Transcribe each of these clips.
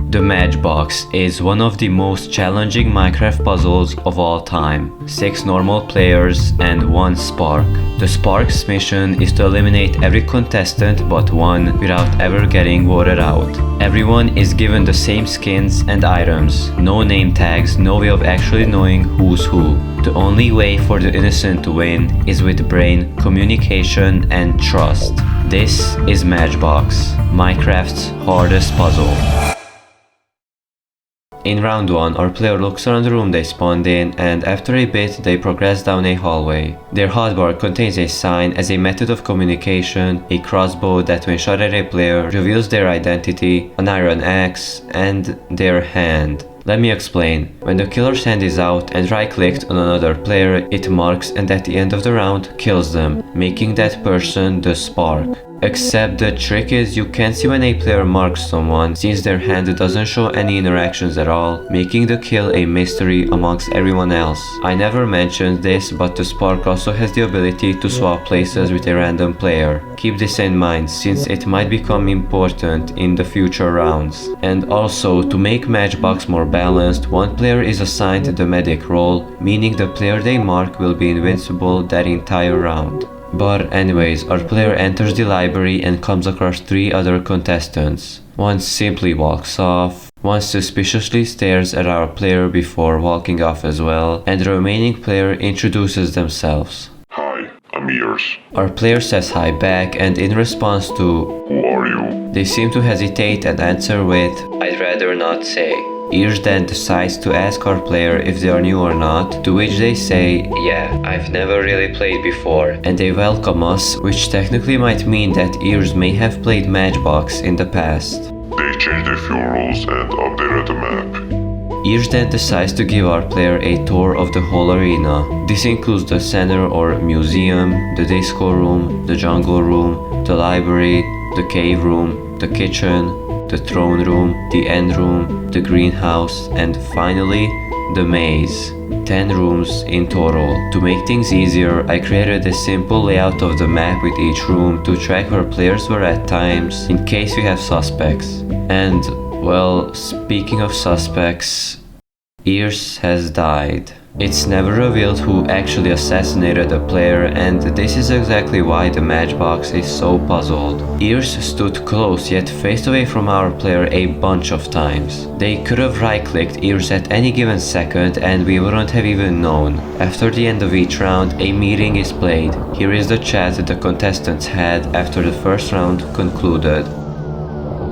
The Matchbox is one of the most challenging Minecraft puzzles of all time. 6 normal players and 1 Spark. The Spark's mission is to eliminate every contestant but one without ever getting voted out. Everyone is given the same skins and items, no name tags, no way of actually knowing who's who. The only way for the innocent to win is with brain, communication and trust. This is Matchbox, Minecraft's hardest puzzle. In round 1, our player looks around the room they spawned in, and after a bit they progress down a hallway. Their hotbar contains a sign as a method of communication, a crossbow that when shot at a player reveals their identity, an iron axe, and their hand. Let me explain. When the killer's hand is out and right-clicked on another player, it marks and at the end of the round kills them, making that person the Spark. Except the trick is you can't see when a player marks someone since their hand doesn't show any interactions at all, making the kill a mystery amongst everyone else. I never mentioned this, but the Spark also has the ability to swap places with a random player. Keep this in mind since it might become important in the future rounds. And also, to make Matchbox more balanced, one player is assigned the medic role, meaning the player they mark will be invincible that entire round. But anyways, our player enters the library and comes across 3 other contestants. One simply walks off, one suspiciously stares at our player before walking off as well, and the remaining player introduces themselves. Hi, I'm Ears. Our player says hi back, and in response to Who are you? they seem to hesitate and answer with I'd rather not say. Ears then decides to ask our player if they are new or not, to which they say, yeah, I've never really played before, and they welcome us, which technically might mean that Ears may have played Matchbox in the past. They changed a few rules and updated the map. Ears then decides to give our player a tour of the whole arena. This includes the center or museum, the disco room, the jungle room, the library, the cave room, the kitchen, the throne room, the end room, the greenhouse, and finally, the maze. 10 rooms in total. To make things easier, I created a simple layout of the map with each room to track where players were at times, in case we have suspects. And, well, speaking of suspects, Ears has died. It's never revealed who actually assassinated the player, and this is exactly why the Matchbox is so puzzled. Ears stood close yet faced away from our player a bunch of times. They could have right-clicked Ears at any given second and we wouldn't have even known. After the end of each round, a meeting is played. Here is the chat that the contestants had after the first round concluded.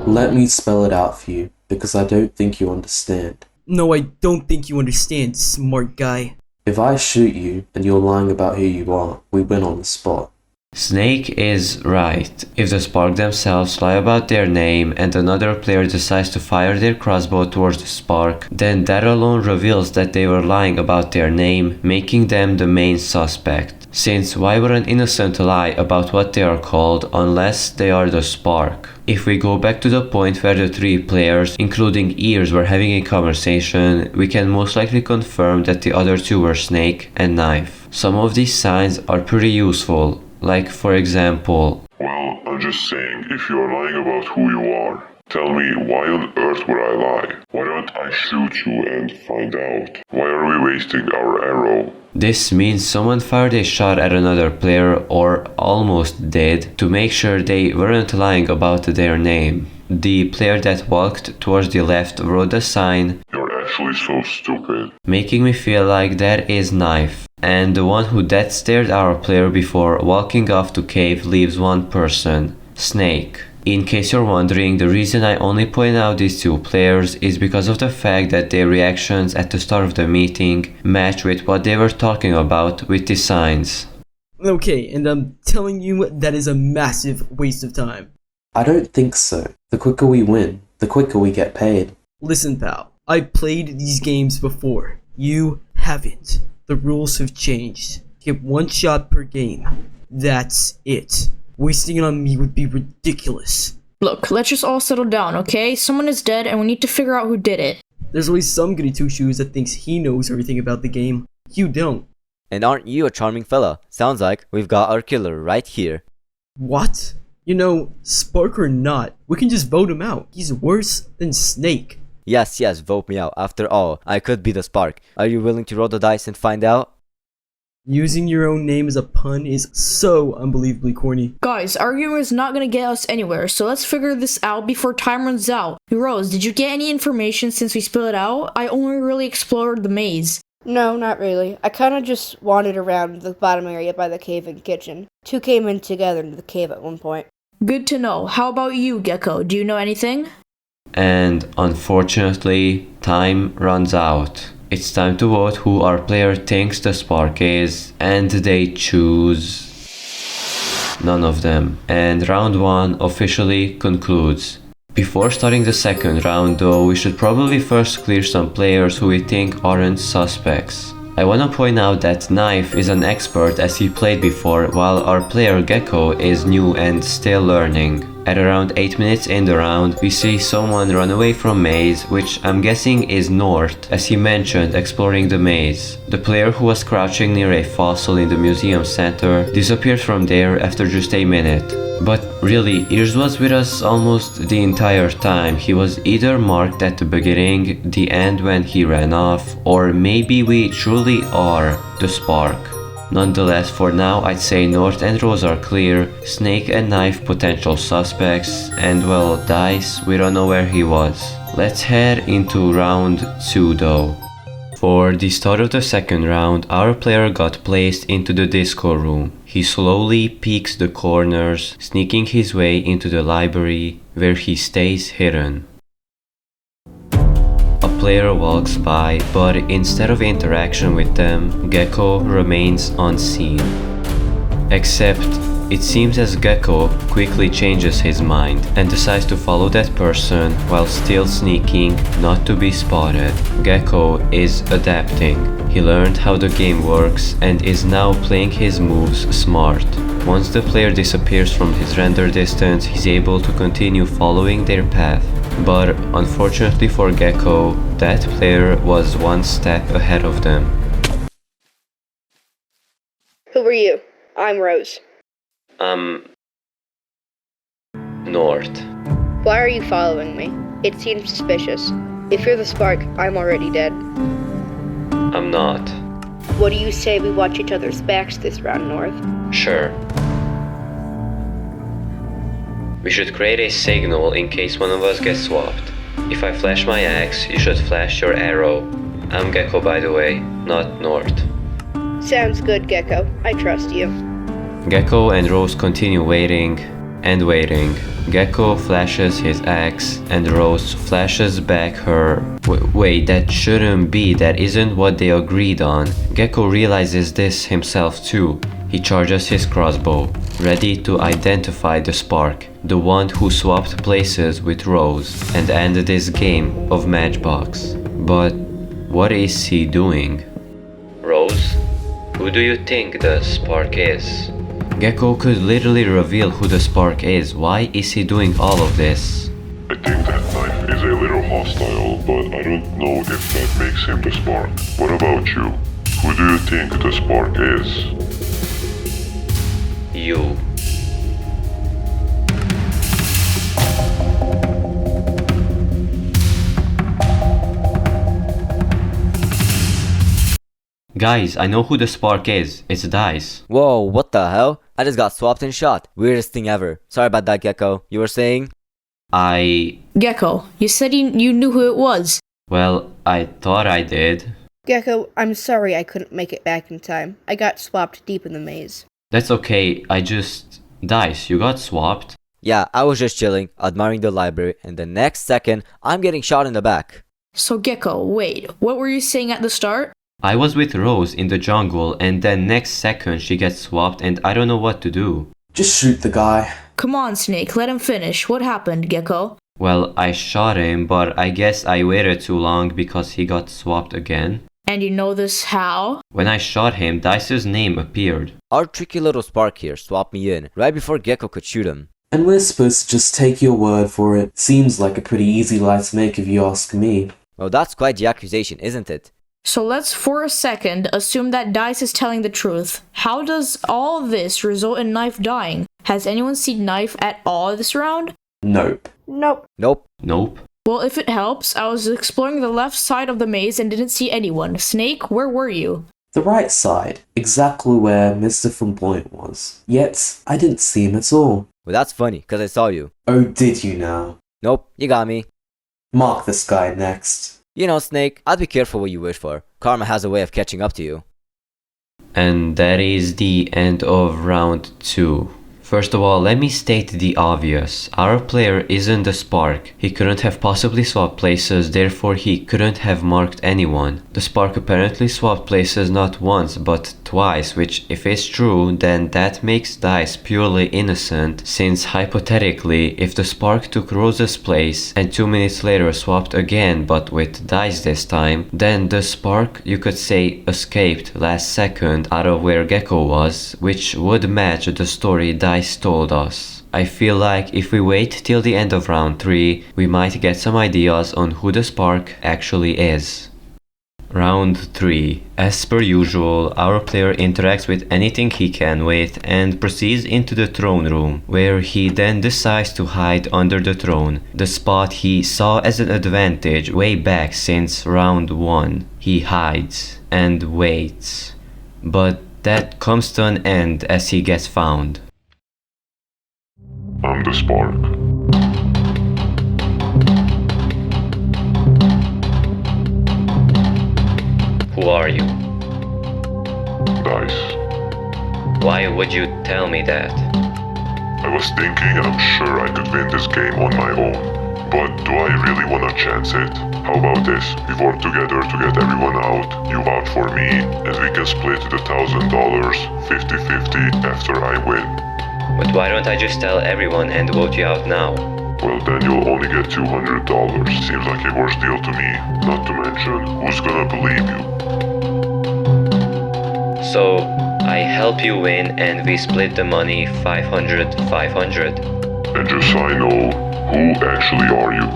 Let me spell it out for you, because I don't think you understand. No, I don't think you understand, smart guy. If I shoot you and you're lying about who you are, we win on the spot. Snake is right. If the Spark themselves lie about their name and another player decides to fire their crossbow towards the Spark, then that alone reveals that they were lying about their name, making them the main suspect. Since why would an innocent lie about what they are called unless they are the Spark? If we go back to the point where the 3 players, including Ears, were having a conversation, we can most likely confirm that the other 2 were Snake and Knife. Some of these signs are pretty useful, like for example, Well, I'm just saying, if you are lying about who you are, tell me why on earth would I lie? Why don't I shoot you and find out? Why are we wasting our arrow? this means someone fired a shot at another player or almost did to make sure they weren't lying about their name. The player that walked towards the left wrote the sign, You're actually so stupid. making me feel like that is Knife. And the one who dead stared our player before walking off to cave leaves one person, Snake. In case you're wondering, the reason I only point out these 2 players is because of the fact that their reactions at the start of the meeting match with what they were talking about with the signs. Okay, and I'm telling you that is a massive waste of time. I don't think so. The quicker we win, the quicker we get paid. Listen, pal, I played these games before. You haven't. The rules have changed. Get 1 shot per game. That's it. Wasting it on me would be ridiculous. Look, let's just all settle down, okay? Someone is dead and we need to figure out who did it. There's always some goody two-shoes that thinks he knows everything about the game. You don't. And aren't you a charming fella? Sounds like we've got our killer right here. What? You know, Spark or not, we can just vote him out. He's worse than Snake. Yes, vote me out. After all, I could be the spark. Are you willing to roll the dice and find out? Using your own name as a pun is so unbelievably corny. Guys, arguing is not gonna get us anywhere, so let's figure this out before time runs out. Rose, did you get any information since we spilled it out? I only really explored the maze. No, not really. I kinda just wandered around the bottom area by the cave and kitchen. Two came in together into the cave at one point. Good to know. How about you, Gecko? Do you know anything? And unfortunately, time runs out. It's time to vote who our player thinks the spark is, and they choose none of them. And round 1 officially concludes. Before starting the second round though, we should probably first clear some players who we think aren't suspects. I wanna point out that Knife is an expert as he played before, while our player Gecko is new and still learning. At around 8 minutes in the round, we see someone run away from maze, which I'm guessing is North, as he mentioned exploring the maze. The player who was crouching near a fossil in the museum center disappeared from there after just a minute. But really, Ears was with us almost the entire time. He was either marked at the beginning, the end when he ran off, or maybe we truly are the spark. Nonetheless, for now I'd say North and Rose are clear, Snake and Knife potential suspects, and well, Dice, we don't know where he was. Let's head into round 2 though. For the start of the second round, our player got placed into the disco room. He slowly peeks the corners, sneaking his way into the library, where he stays hidden. A player walks by, but instead of interaction with them, Gecko remains unseen. Except, it seems as Gecko quickly changes his mind and decides to follow that person while still sneaking, not to be spotted. Gecko is adapting. He learned how the game works and is now playing his moves smart. Once the player disappears from his render distance, he's able to continue following their path. But unfortunately for Gecko, that player was one step ahead of them. Who are you? I'm Rose. North. Why are you following me? It seems suspicious. If you're the spark, I'm already dead. I'm not. What do you say we watch each other's backs this round, North? Sure. We should create a signal in case one of us gets swapped. If I flash my axe, you should flash your arrow. I'm Gecko, by the way, not North. Sounds good, Gecko. I trust you. Gecko and Rose continue waiting and waiting. Gecko flashes his axe and Rose flashes back her... Wait, that shouldn't be, that isn't what they agreed on. Gecko realizes this himself too. He charges his crossbow, ready to identify the spark, the one who swapped places with Rose and ended this game of Matchbox. But what is he doing? Rose, who do you think the spark is? Gecko could literally reveal who the spark is. Why is he doing all of this? I think that Knife is a little hostile, but I don't know if that makes him the spark. What about you? Who do you think the spark is? You. Guys, I know who the spark is. It's Dice. Whoa, what the hell? I just got swapped and shot. Weirdest thing ever. Sorry about that, Gecko. You were saying? Gecko, you said you knew who it was. Well, I thought I did. Gecko, I'm sorry I couldn't make it back in time. I got swapped deep in the maze. That's okay, Dice, you got swapped? Yeah, I was just chilling, admiring the library, and the next second, I'm getting shot in the back. So Gecko, wait, what were you saying at the start? I was with Rose in the jungle and then next second she gets swapped and I don't know what to do. Just shoot the guy. Come on, Snake, let him finish. What happened, Gecko? Well, I shot him, but I guess I waited too long because he got swapped again. And you know this how? When I shot him, Dice's name appeared. Our tricky little spark here swapped me in, right before Gecko could shoot him. And we're supposed to just take your word for it. Seems like a pretty easy lie to make if you ask me. Well, that's quite the accusation, isn't it? So let's for a second assume that Dice is telling the truth. How does all this result in Knife dying? Has anyone seen Knife at all this round? Nope. Nope. Nope. Nope. Well, if it helps, I was exploring the left side of the maze and didn't see anyone. Snake, where were you? The right side, exactly where Mr. Flamboyant was. Yet, I didn't see him at all. Well, that's funny, cause I saw you. Oh, did you now? Nope, you got me. Mark this guy next. You know, Snake, I'd be careful what you wish for. Karma has a way of catching up to you. And that is the end of round 2. First of all, let me state the obvious. Our player isn't the Spark. He couldn't have possibly swapped places, therefore he couldn't have marked anyone. The Spark apparently swapped places not once but twice, which if it's true, then that makes Dice purely innocent, since hypothetically, if the Spark took Rose's place and 2 minutes later swapped again but with Dice this time, then the Spark, you could say, escaped last second out of where Gecko was, which would match the story Dice told us. I feel like if we wait till the end of round 3, we might get some ideas on who the Spark actually is. Round 3. As per usual, our player interacts with anything he can with and proceeds into the throne room, where he then decides to hide under the throne, the spot he saw as an advantage way back since round 1. He hides and waits. But that comes to an end as he gets found. I'm the Spark. Who are you? Dice. Why would you tell me that? I was thinking I'm sure I could win this game on my own. But do I really wanna chance it? How about this? We work together to get everyone out, you vouch for me, and we can split the $1,000 50-50 after I win. But why don't I just tell everyone and vote you out now? Well, then you'll only get $200. Seems like a worse deal to me. Not to mention, who's gonna believe you? So, I help you win and we split the money 500-500. And just so I know, who actually are you?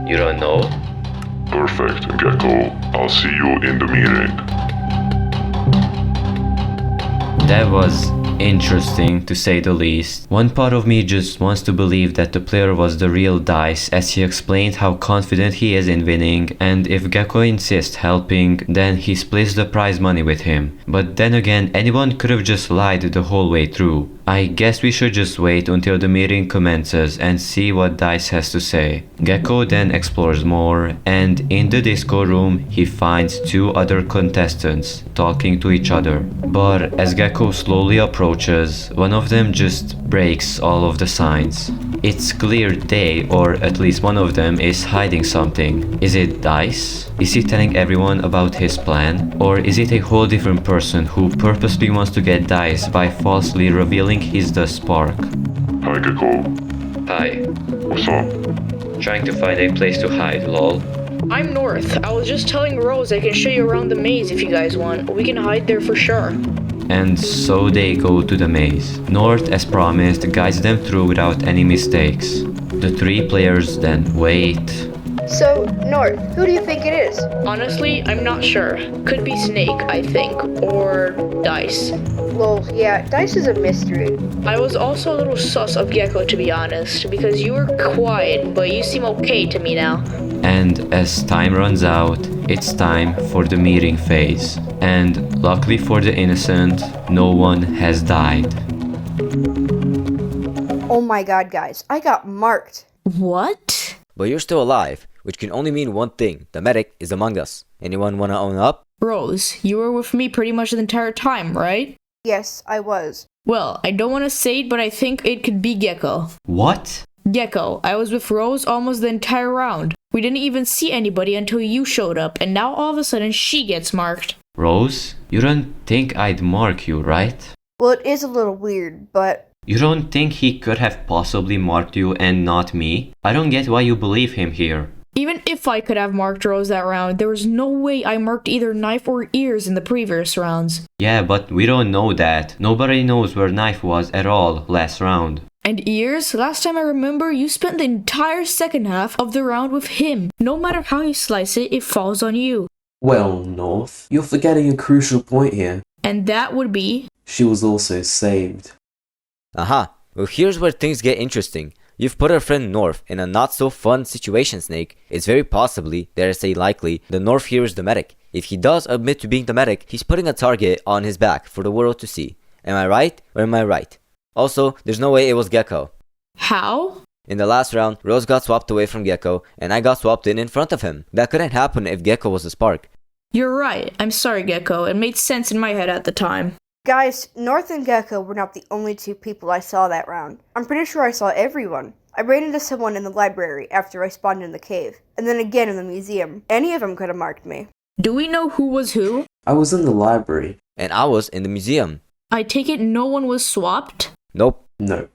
You don't know? Perfect, Gecko. I'll see you in the meeting. That was interesting to say the least. One part of me just wants to believe that the player was the real Dice, as he explained how confident he is in winning, and if Gecko insists helping, then he splits the prize money with him. But then again, anyone could have just lied the whole way through. I guess we should just wait until the meeting commences and see what Dice has to say. Gecko then explores more, and in the disco room he finds 2 other contestants talking to each other. But as Gecko slowly approaches, one of them just breaks all of the signs. It's clear they, or at least one of them, is hiding something. Is it Dice? Is he telling everyone about his plan? Or is it a whole different person who purposely wants to get Dice by falsely revealing he's the Spark? Hi, Gecko. Hi. What's up? Trying to find a place to hide, lol. I'm North. I was just telling Rose I can show you around the maze if you guys want. We can hide there for sure. And so they go to the maze. North, as promised, guides them through without any mistakes. The 3 players then wait. So, North, who do you think it is? Honestly, I'm not sure. Could be Snake, I think. Or Dice. Well, yeah, Dice is a mystery. I was also a little sus of Gecko, to be honest, because you were quiet, but you seem okay to me now. And as time runs out, it's time for the meeting phase. And luckily for the innocent, no one has died. Oh my god, guys, I got marked. What? But you're still alive, which can only mean one thing. The medic is among us. Anyone wanna own up? Rose, you were with me pretty much the entire time, right? Yes, I was. Well, I don't want to say it, but I think it could be Gecko. What? Gecko, I was with Rose almost the entire round. We didn't even see anybody until you showed up, and now all of a sudden she gets marked. Rose? You don't think I'd mark you, right? Well, it is a little weird, but... You don't think he could have possibly marked you and not me? I don't get why you believe him here. Even if I could have marked Rose that round, there was no way I marked either Knife or Ears in the previous rounds. Yeah, but we don't know that. Nobody knows where Knife was at all last round. And Ears, last time I remember, you spent the entire second half of the round with him. No matter how you slice it, it falls on you. Well, North, you're forgetting a crucial point here. And that would be... She was also saved. Aha, well here's where things get interesting. You've put our friend North in a not so fun situation, Snake. It's very possibly, dare I say likely, the North here is the medic. If he does admit to being the medic, he's putting a target on his back for the world to see. Am I right or am I right? Also, there's no way it was Gecko. How? In the last round, Rose got swapped away from Gecko, and I got swapped in front of him. That couldn't happen if Gecko was a spark. You're right. I'm sorry, Gecko. It made sense in my head at the time. Guys, North and Gecko were not the only two people I saw that round. I'm pretty sure I saw everyone. I ran into someone in the library after I spawned in the cave, and then again in the museum. Any of them could have marked me. Do we know who was who? I was in the library. And I was in the museum. I take it no one was swapped? Nope. No.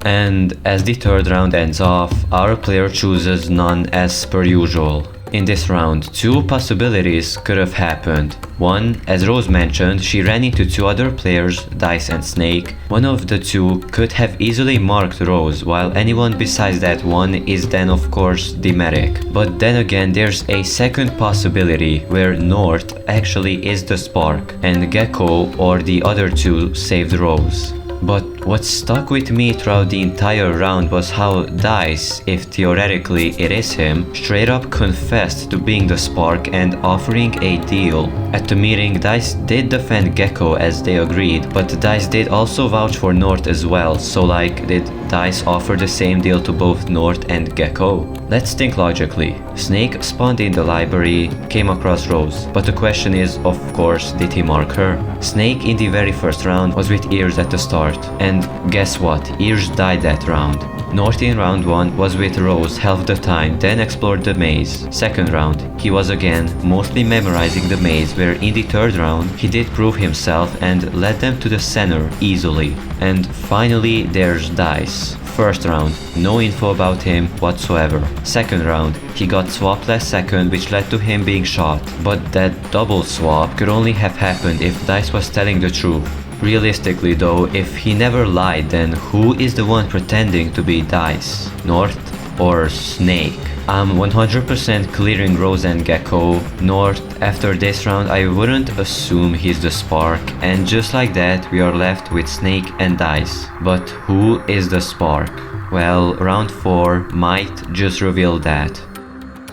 And as the third round ends off, our player chooses none as per usual. In this round, two possibilities could have happened. One, as Rose mentioned, she ran into two other players, Dice and Snake. One of the two could have easily marked Rose, while anyone besides that one is then of course the medic. But then again, there's a second possibility where North actually is the spark, and Gecko or the other two saved Rose. But what stuck with me throughout the entire round was how Dice, if theoretically it is him, straight up confessed to being the spark and offering a deal. At the meeting, Dice did defend Gecko as they agreed, but Dice did also vouch for North as well, so like, did Dice offer the same deal to both North and Gecko? Let's think logically. Snake spawned in the library, came across Rose, but the question is, of course, did he mark her? Snake in the very first round was with Ears at the start, and guess what? Ears died that round. North in round 1 was with Rose half the time, then explored the maze. Second round, he was again mostly memorizing the maze, where in the third round he did prove himself and led them to the center easily. And finally there's Dice. First round, no info about him whatsoever. Second round, he got swapped last second, which led to him being shot. But that double swap could only have happened if Dice was telling the truth. Realistically though, if he never lied, then who is the one pretending to be Dice? North or Snake? I'm 100% clearing Rose and Gecko. North, after this round I wouldn't assume he's the spark, and just like that we are left with Snake and Dice. But who is the spark? Well, round 4 might just reveal that.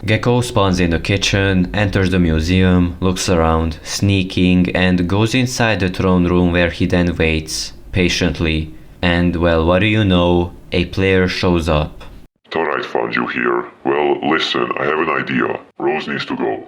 Gecko spawns in the kitchen, enters the museum, looks around, sneaking, and goes inside the throne room where he then waits, patiently. And well, what do you know? A player shows up. Thought I'd find you here. Well, listen, I have an idea. Rose needs to go.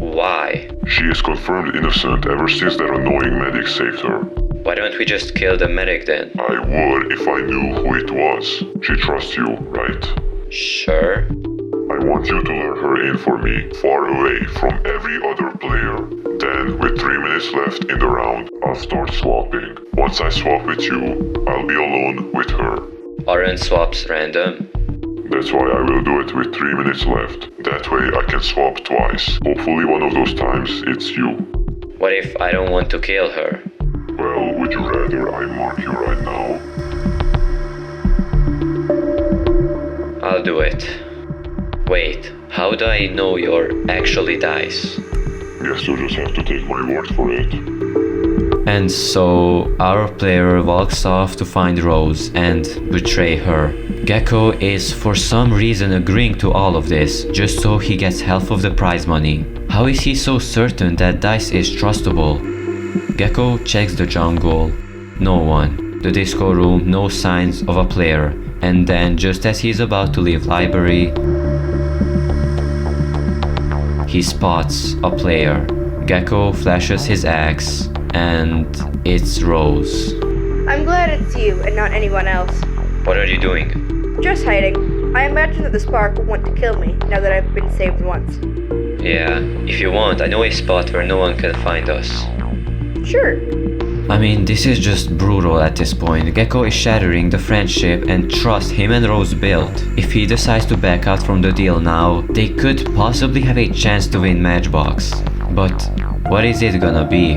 Why? She is confirmed innocent ever since that annoying medic saved her. Why don't we just kill the medic then? I would if I knew who it was. She trusts you, right? Sure. I want you to lure her in for me, far away from every other player. Then, with 3 minutes left in the round, I'll start swapping. Once I swap with you, I'll be alone with her. Aren't swaps random? That's why I will do it with 3 minutes left. That way I can swap twice. Hopefully one of those times it's you. What if I don't want to kill her? Well, would you rather I mark you right now? I'll do it. Wait, how do I know you're actually Dice? Guess you'll just have to take my word for it. And so, our player walks off to find Rose and betray her. Gecko is for some reason agreeing to all of this, just so he gets half of the prize money. How is he so certain that Dice is trustable? Gecko checks the jungle. No one. The disco room, no signs of a player. And then, just as he's about to leave library, he spots a player. Gecko flashes his axe, and it's Rose. I'm glad it's you and not anyone else. What are you doing? Just hiding. I imagine that the spark will want to kill me now that I've been saved once. Yeah, if you want, I know a spot where no one can find us. Sure. I mean, this is just brutal at this point. Gecko is shattering the friendship and trust him and Rose built. If he decides to back out from the deal now, they could possibly have a chance to win Matchbox. But what is it gonna be?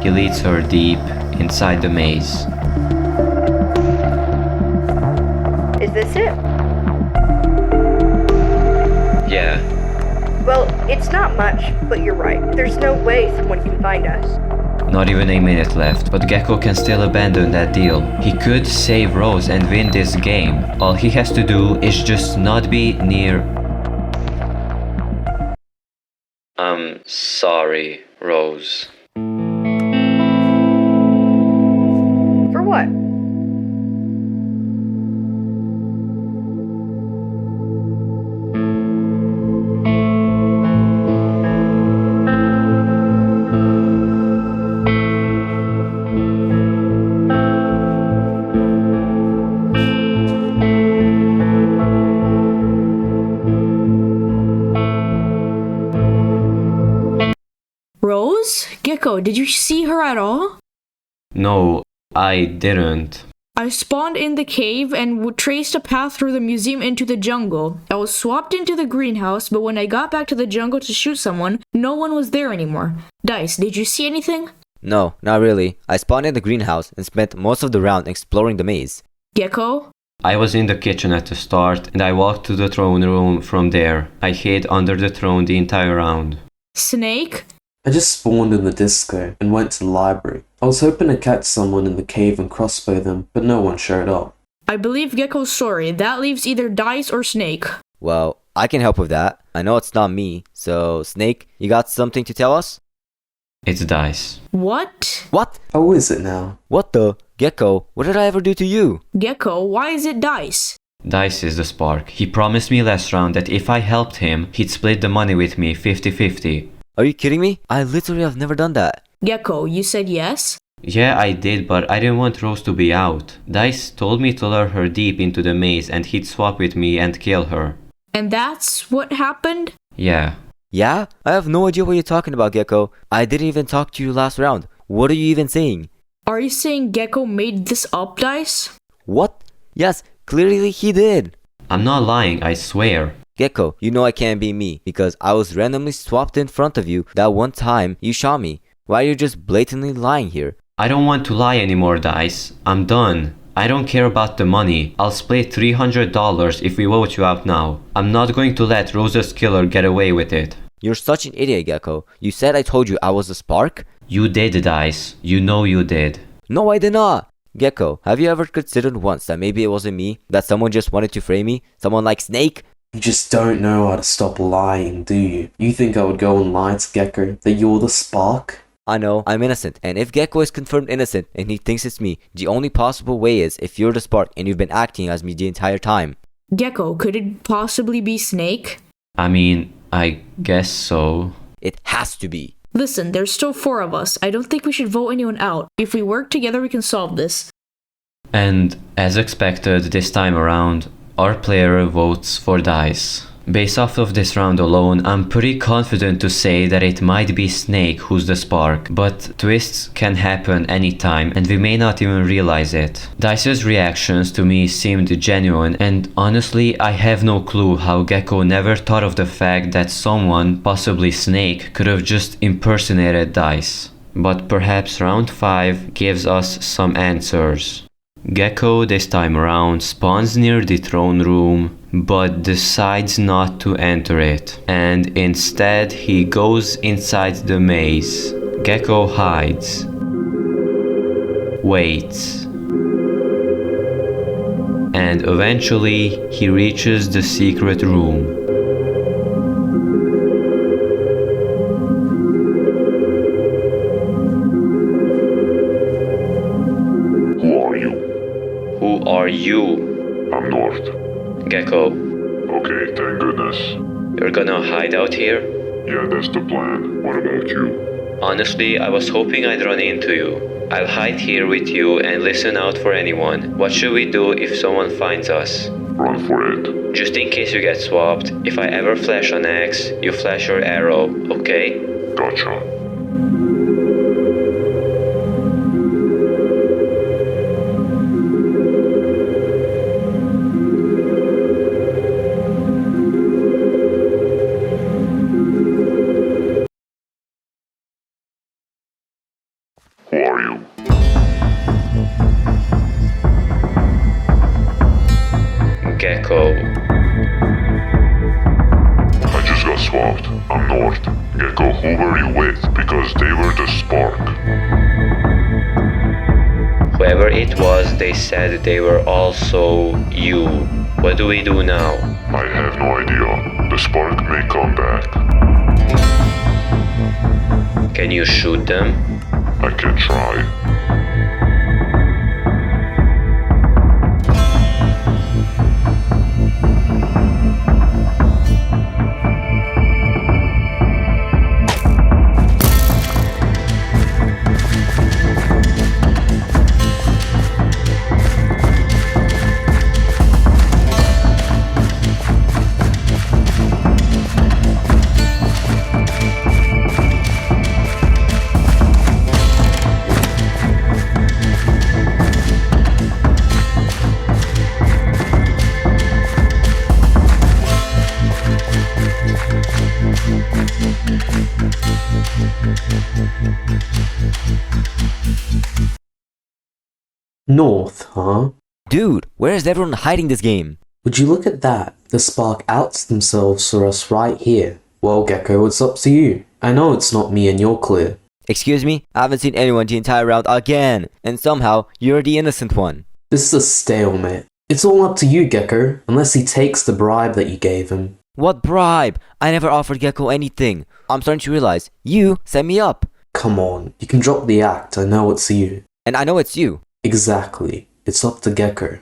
He leads her deep inside the maze. Is this it? Yeah. Well, it's not much, but you're right. There's no way someone can find us. not even a minute left, but Gecko can still abandon that deal. He could save Rose and win this game. All he has to do is just not be near... I'm sorry, Rose. For what? Rose? Gecko, did you see her at all? No, I didn't. I spawned in the cave and traced a path through the museum into the jungle. I was swapped into the greenhouse, but when I got back to the jungle to shoot someone, no one was there anymore. Dice, did you see anything? No, not really. I spawned in the greenhouse and spent most of the round exploring the maze. Gecko? I was in the kitchen at the start, and I walked to the throne room from there. I hid under the throne the entire round. Snake? I just spawned in the disco and went to the library. I was hoping to catch someone in the cave and crossbow them, but no one showed up. I believe Gecko's sorry. That leaves either Dice or Snake. Well, I can help with that. I know it's not me. So, Snake, you got something to tell us? It's Dice. What? What? Oh, is it now? What the? Gecko, what did I ever do to you? Gecko, why is it Dice? Dice is the spark. He promised me last round that if I helped him, he'd split the money with me 50-50. Are you kidding me? I literally have never done that. Gecko, you said yes? Yeah, I did, but I didn't want Rose to be out. Dice told me to lure her deep into the maze and he'd swap with me and kill her. And that's what happened? Yeah. Yeah? I have no idea what you're talking about, Gecko. I didn't even talk to you last round. What are you even saying? Are you saying Gecko made this up, Dice? What? Yes, clearly he did. I'm not lying, I swear. Gecko, you know I can't be me because I was randomly swapped in front of you that one time you shot me. Why are you just blatantly lying here? I don't want to lie anymore, Dice. I'm done. I don't care about the money. I'll split $300 if we vote you out now. I'm not going to let Rose's killer get away with it. You're such an idiot, Gecko. You said I told you I was the spark? You did, Dice. You know you did. No, I did not. Gecko, have you ever considered once that maybe it wasn't me? That someone just wanted to frame me? Someone like Snake? You just don't know how to stop lying, do you? You think I would go and lie to Gecko that you're the spark? I know, I'm innocent. And if Gecko is confirmed innocent and he thinks it's me, the only possible way is if you're the spark and you've been acting as me the entire time. Gecko, could it possibly be Snake? I mean, I guess so. It has to be. Listen, there's still 4 of us. I don't think we should vote anyone out. If we work together, we can solve this. And as expected this time around, our player votes for Dice. Based off of this round alone, I'm pretty confident to say that it might be Snake who's the spark, but twists can happen anytime and we may not even realize it. Dice's reactions to me seemed genuine, and honestly I have no clue how Gecko never thought of the fact that someone, possibly Snake, could have just impersonated Dice. But perhaps round 5 gives us some answers. Gecko this time around spawns near the throne room, but decides not to enter it, and instead he goes inside the maze. Gecko hides, waits, and eventually he reaches the secret room. Who are you? Who are you? I'm North. Gecko, Okay, thank goodness. you're gonna hide out here? Yeah, that's the plan. What about you? Honestly, I was hoping I'd run into you. I'll hide here with you and listen out for anyone. What should we do if someone finds us? Run for it. Just in case you get swapped, if I ever flash an axe, you flash your arrow, okay? Gotcha. Who are you? Gecko. I just got swapped. I'm North. Gecko, who were you with? Because they were the spark. Whoever it was, they said they were also you. What do we do now? I have no idea. The spark may come back. Can you shoot them? I can try. North, huh? Dude, where is everyone hiding this game? Would you look at that? The spark outs themselves for us right here. Well, Gecko, it's up to you. I know it's not me and you're clear. Excuse me? I haven't seen anyone the entire round again, and somehow you're the innocent one. This is a stalemate. It's all up to you, Gecko, unless he takes the bribe that you gave him. What bribe? I never offered Gecko anything. I'm starting to realize you set me up. Come on, you can drop the act, I know it's you. And I know it's you. Exactly. It's up to Gecko.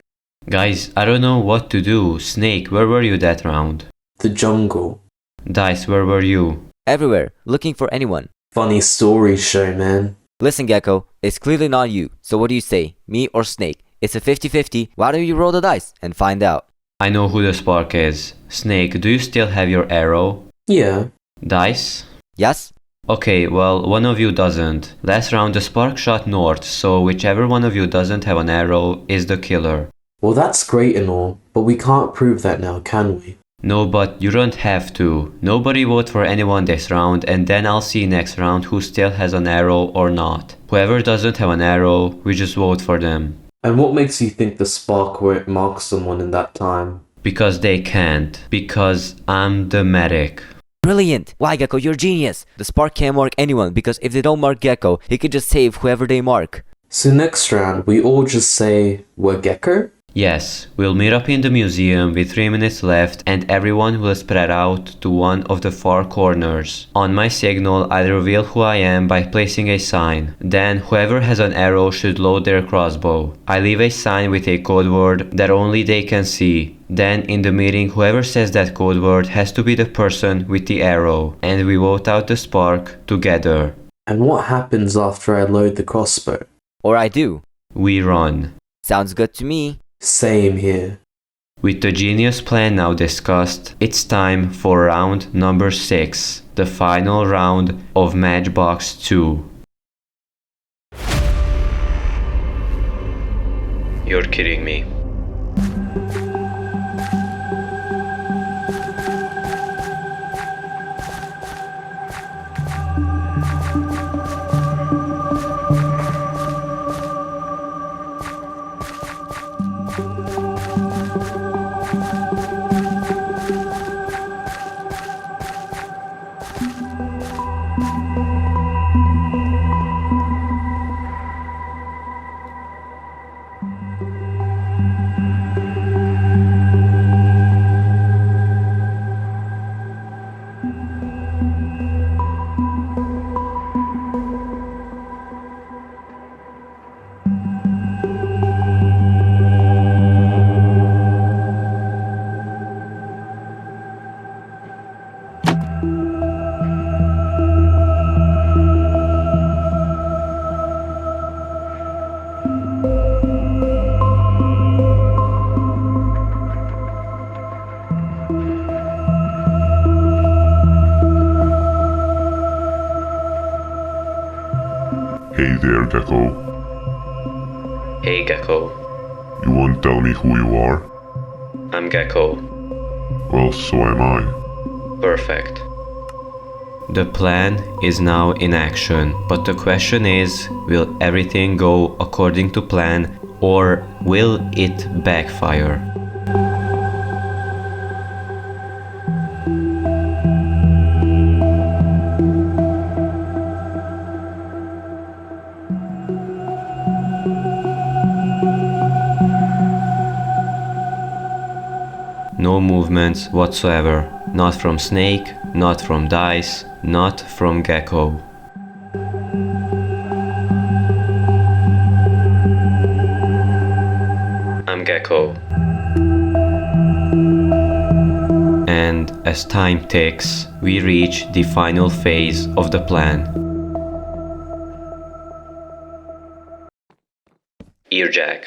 Guys, I don't know what to do. Snake, where were you that round? The jungle. Dice, where were you? Everywhere, looking for anyone. Funny story show, man. Listen, Gecko, it's clearly not you. So what do you say? Me or Snake? It's a 50-50. Why don't you roll the dice and find out? I know who the spark is. Snake, do you still have your arrow? Yeah. Dice? Yes? Okay, well, one of you doesn't. Last round the spark shot North, so whichever one of you doesn't have an arrow is the killer. Well, that's great and all, but we can't prove that now, can we? No, but you don't have to. Nobody vote for anyone this round, and then I'll see next round who still has an arrow or not. Whoever doesn't have an arrow, we just vote for them. And what makes you think the spark won't mark someone in that time? Because they can't. Because I'm the medic. Brilliant! Why, Gecko, you're genius! The spark can't mark anyone because if they don't mark Gecko, he could just save whoever they mark. So next round, we all just say, we're Gecko? Yes, we'll meet up in the museum with 3 minutes left and everyone will spread out to one of the far corners. On my signal, I reveal who I am by placing a sign. Then whoever has an arrow should load their crossbow. I leave a sign with a code word that only they can see. Then in the meeting, whoever says that code word has to be the person with the arrow, and we vote out the spark together. And what happens after I load the crossbow? Or I do. We run. Sounds good to me. Same here. With the genius plan now discussed, it's time for round number 6, the final round of Matchbox 2. You're kidding me. Hey there, Gecko. Hey Gecko. You won't tell me who you are? I'm Gecko. Well, so am I. Perfect. The plan is now in action, but the question is, will everything go according to plan or will it backfire? movements whatsoever. Not from Snake, not from Dice, not from Gecko. I'm Gecko. And as time ticks, we reach the final phase of the plan. Earjack.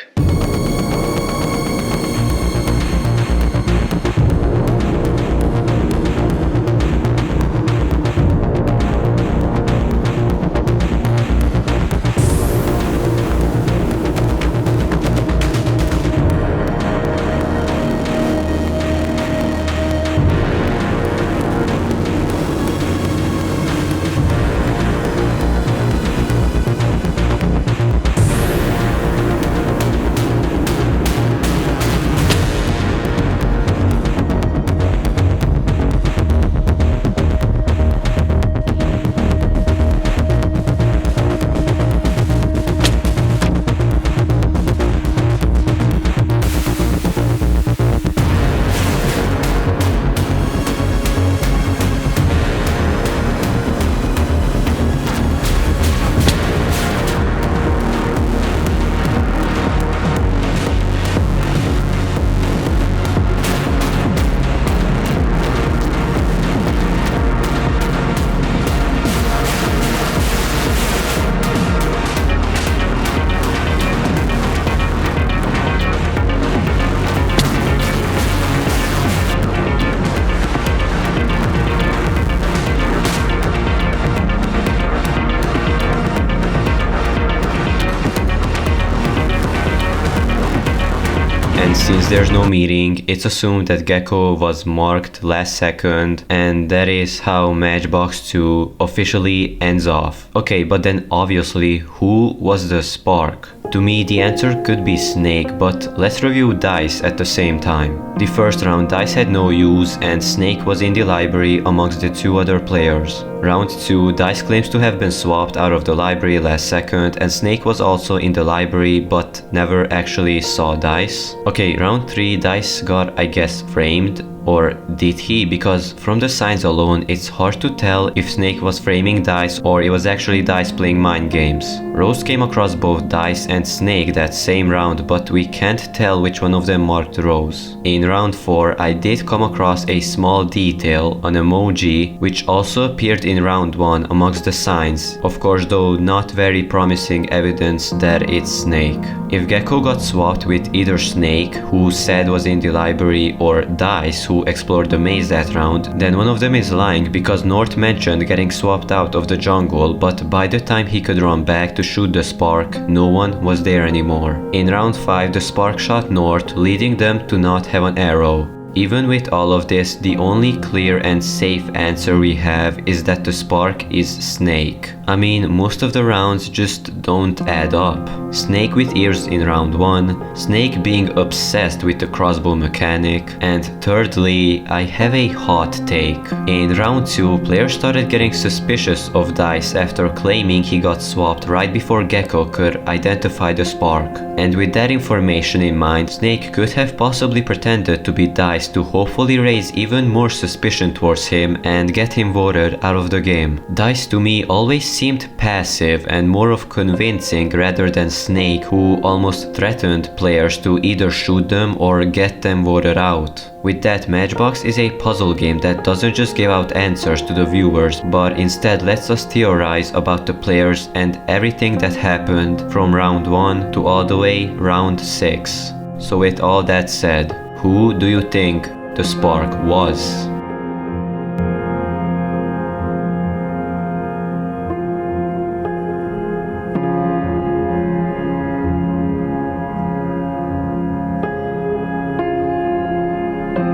And since there's no meeting, it's assumed that Gecko was marked last second, and that is how Matchbox 2 officially ends off. Okay, but then obviously, who was the spark? To me, the answer could be Snake, but let's review Dice at the same time. The first round, Dice had no use and Snake was in the library amongst the two other players. Round 2, Dice claims to have been swapped out of the library last second, and Snake was also in the library but never actually saw Dice. Okay, round 3, Dice got, I guess, framed. Or did he? Because from the signs alone, it's hard to tell if Snake was framing Dice or it was actually Dice playing mind games. Rose came across both Dice and Snake that same round, but we can't tell which one of them marked Rose. In round 4, I did come across a small detail, an emoji, which also appeared in round 1 amongst the signs. Of course, though not very promising evidence that it's Snake. If Gecko got swapped with either Snake, who said was in the library, or Dice, who explored the maze that round, then one of them is lying because North mentioned getting swapped out of the jungle, but by the time he could run back to shoot the spark, no one was there anymore. In round 5, the spark shot North, leading them to not have an arrow. Even with all of this, the only clear and safe answer we have is that the spark is Snake. I mean, most of the rounds just don't add up. Snake with ears in round 1, Snake being obsessed with the crossbow mechanic, and thirdly, I have a hot take. In round 2, players started getting suspicious of Dice after claiming he got swapped right before Gecko could identify the spark. And with that information in mind, Snake could have possibly pretended to be Dice to hopefully raise even more suspicion towards him and get him voted out of the game. Dice to me always seemed passive and more of convincing rather than Snake, who almost threatened players to either shoot them or get them voted out. With that, Matchbox is a puzzle game that doesn't just give out answers to the viewers, but instead lets us theorize about the players and everything that happened from round 1 to all the way round 6. So with all that said, who do you think the spark was?